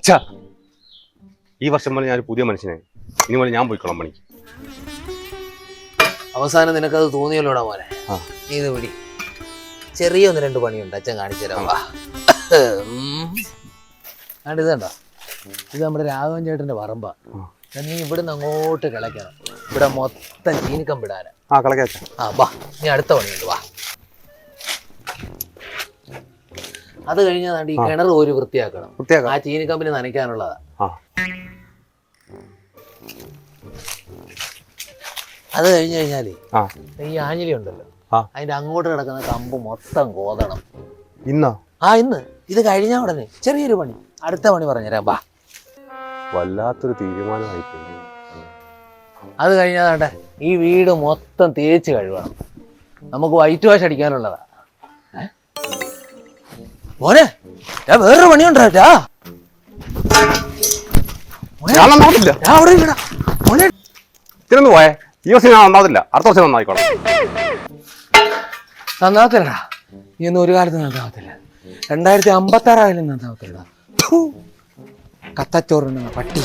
അച്ഛാ, ഈ വർഷം പോലെ ഞാൻ പുതിയ മനുഷ്യനായി. ഇനി പോലെ ഞാൻ പോയിക്കോളാം പണിക്ക്. അവസാനം നിനക്കത് തോന്നിയല്ലോടാ മോനെ. നീ ഇത് പിടി. ചെറിയ 1-2 പണിയുണ്ട്, അച്ഛൻ കാണിച്ചു തരാം. ഇത് കണ്ടോ, ഇത് നമ്മുടെ രാഘവൻ ചേട്ടന്റെ പറമ്പാ. നീ ഇവിടുന്ന് അങ്ങോട്ട് കിളയ്ക്കണം. ഇവിടെ മൊത്തം ചീനിക്കമ്പിടാനാ. വാ, നീ അടുത്ത പണിയുണ്ട്, വാ. അത് കഴിഞ്ഞാൽ ഈ കിണർ ഒരു വൃത്തിയാക്കണം. ആ ചീനിക്കമ്പിന് നനയ്ക്കാനുള്ളതാ. അത് കഴിഞ്ഞു കഴിഞ്ഞാലേ ഈ ആഞ്ഞിലി ഉണ്ടല്ലോ, അതിന്റെ അങ്ങോട്ട് കിടക്കുന്ന കമ്പ് മൊത്തം കോതണം. ഇന്ന് ഇത് കഴിഞ്ഞ ഉടനെ ചെറിയൊരു പണി, അടുത്ത പണി പറഞ്ഞുതരാം. വാ. വല്ലാത്തൊരു തീരുമാനമായി. അത് കഴിഞ്ഞാൽ ഈ വീട് മൊത്തം തേച്ച് കഴുകണം. നമുക്ക് വൈറ്റ് വാഷ് അടിക്കാനുള്ളതാ. മോനെ, ഞാൻ വേറൊരു പണിയുണ്ടാ. ഇതിനൊന്ന് പോയേ. ഈ വർഷം ഞാൻ നന്നാവത്തില്ല, അടുത്ത വർഷം നന്നായിക്കോളാം. നന്നാവത്തില്ലടാ, നീ ഒന്നും ഒരു കാലത്ത് നന്നാവത്തില്ല. 2056 നന്നാവത്തില്ല. കത്തച്ചോറുണ്ടെന്ന പട്ടി.